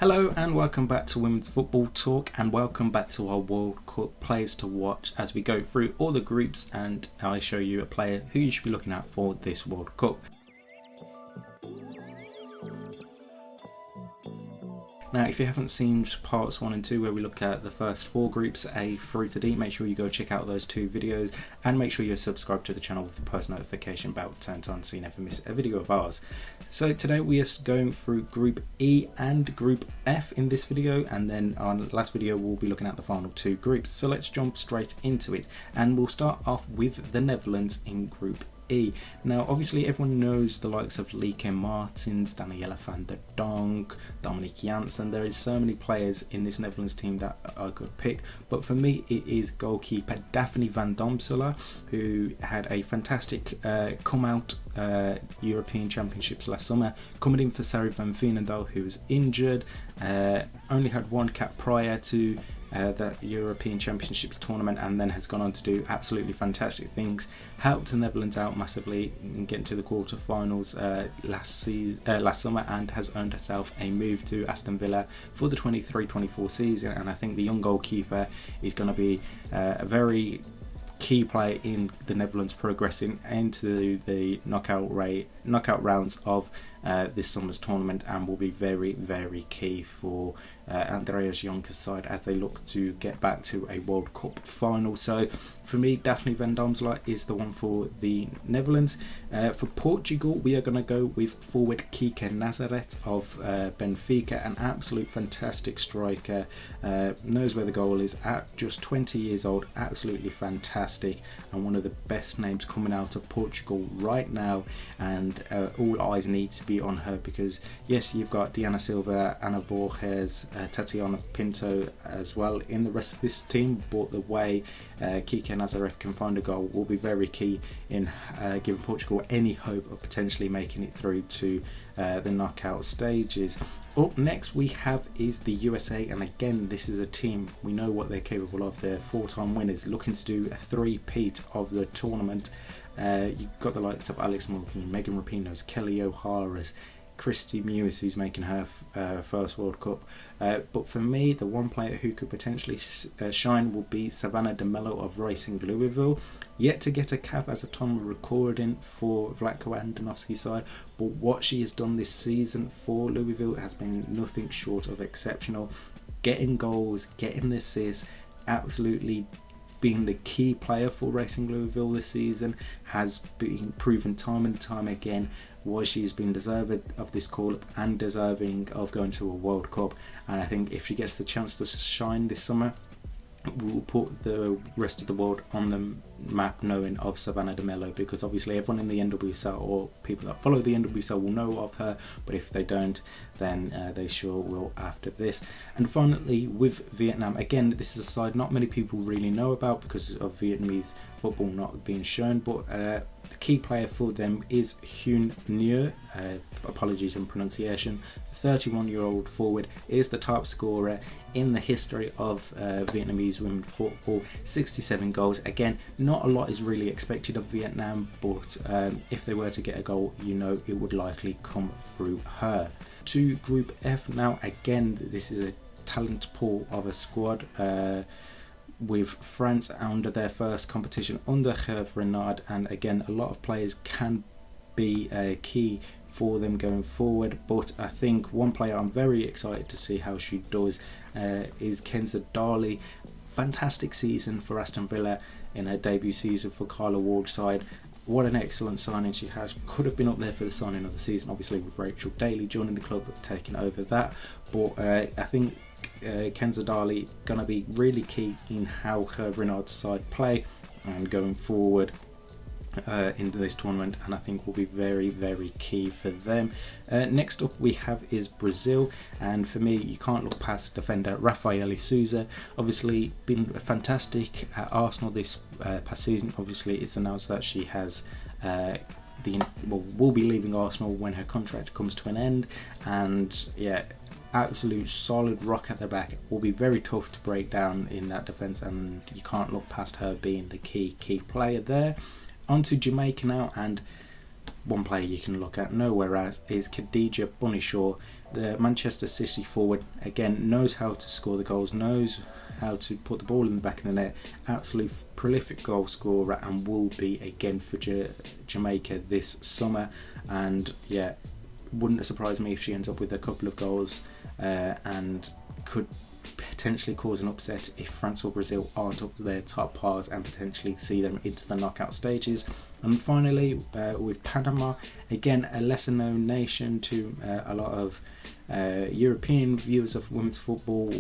Hello and welcome back to Women's Football Talk, and welcome back to our World Cup players to watch as we go through all the groups and I show you a player who you should be looking out for this World Cup. Now, if you haven't seen parts 1 and 2 where we look at the first 4 groups A through to D, make sure you go check out those 2 videos and make sure you're subscribed to the channel with the post notification bell turned on so you never miss a video of ours. So today we are going through Group E and Group F in this video, and then on the last video we'll be looking at the final 2 groups. So let's jump straight into it, and we'll start off with the Netherlands in Group E. Now obviously everyone knows the likes of Lieke Martens, Daniela van der Donk, Dominique Janssen. There is so many players in this Netherlands team that are a good pick, but for me it is goalkeeper Daphne van Domsela, who had a fantastic come out European Championships last summer, coming in for Sarri van Veenendaal, who was injured, only had 1 cap prior to that European Championships tournament, and then has gone on to do absolutely fantastic things. Helped the Netherlands out massively in getting to the quarterfinals last summer, and has earned herself a move to Aston Villa for the 23-24 season. And I think the young goalkeeper is going to be a very key player in the Netherlands progressing into the knockout rounds of this summer's tournament, and will be very, very key for Andreas Jonker's side as they look to get back to a World Cup final. So for me, Daphne van Domsela is the one for the Netherlands. For Portugal, we are going to go with forward Kike Nazareth of Benfica, an absolute fantastic striker, knows where the goal is at just 20 years old, absolutely fantastic, and one of the best names coming out of Portugal right now. And all eyes need to be on her, because yes, you've got Diana Silva, Ana Borges, Tatiana Pinto as well in the rest of this team, but the way Kike Nazareth can find a goal will be very key in giving Portugal any hope of potentially making it through to the knockout stages. Up next we have is the USA, and again this is a team we know what they're capable of. They're 4-time winners looking to do a 3-peat of the tournament. You've got the likes of Alex Morgan, Megan Rapinoe's, Kelly O'Hara's, Christy Mewis, who's making her first World Cup. But for me, the one player who could potentially shine will be Savannah de Mello of Racing Louisville. Yet to get a cap as of time of recording for Vlatko Andonovski's side, but what she has done this season for Louisville has been nothing short of exceptional. Getting goals, getting the assists, absolutely being the key player for Racing Louisville this season, has been proven time and time again why she's been deserving of this call-up and deserving of going to a World Cup. And I think if she gets the chance to shine this summer, we'll put the rest of the world on the map knowing of Savannah de Mello, because obviously everyone in the NWSL or people that follow the NWSL will know of her, but if they don't, then they sure will after this. And finally, with Vietnam, again this is a side not many people really know about because of Vietnamese football not being shown, but the key player for them is Huynh Nguyen, apologies on pronunciation. 31-year-old forward is the top scorer in the history of Vietnamese women's football, 67 goals. Again, not a lot is really expected of Vietnam, but if they were to get a goal, you know it would likely come through her. To Group F now, again this is a talent pool of a squad, with France under their first competition under Hervé Renard, and again a lot of players can be key for them going forward, but I think one player I'm very excited to see how she does is Kenza Darley. Fantastic season for Aston Villa in her debut season for Carla Ward's side. What an excellent signing she has. Could have been up there for the signing of the season, obviously with Rachel Daly joining the club taking over that, but I think Kenza Darley going to be really key in how her Renard's side play and going forward into this tournament, and I think will be very, very key for them. Next up we have is Brazil, and for me you can't look past defender Rafael Souza. Obviously been fantastic at Arsenal this past season. Obviously it's announced that she has will be leaving Arsenal when her contract comes to an end, and yeah, absolute solid rock at the back. Will be very tough to break down in that defence, and you can't look past her being the key player there. On to Jamaica now, and one player you can look at nowhere else is Khadija Bunishaw. the Manchester City forward, again, knows how to score the goals, knows how to put the ball in the back of the net, absolutely prolific goal scorer, and will be again for Jamaica this summer. And yeah, wouldn't surprise me if she ends up with a couple of goals, and could potentially cause an upset if France or Brazil aren't up to their top pars, and potentially see them into the knockout stages. And finally, with Panama, again a lesser known nation to a lot of European viewers of women's football,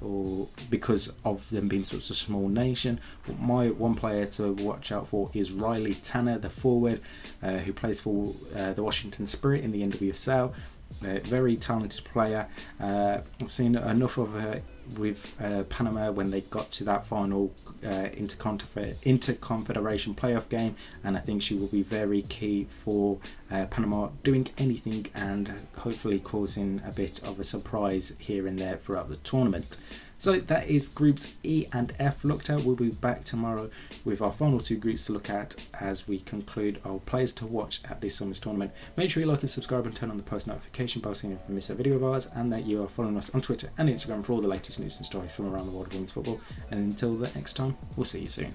or because of them being such a small nation. But my one player to watch out for is Riley Tanner, the forward, who plays for the Washington Spirit in the NWSL. Very talented player. I've seen enough of her with Panama when they got to that final interconfederation playoff game, and I think she will be very key for Panama doing anything and hopefully causing a bit of a surprise here and there throughout the tournament. So that is groups E and F looked at. We'll be back tomorrow with our final two groups to look at as we conclude our players to watch at this summer's tournament. Make sure you like and subscribe and turn on the post notification bell so you never miss a video of ours, and that you are following us on Twitter and Instagram for all the latest news and stories from around the world of women's football. And until the next time, we'll see you soon.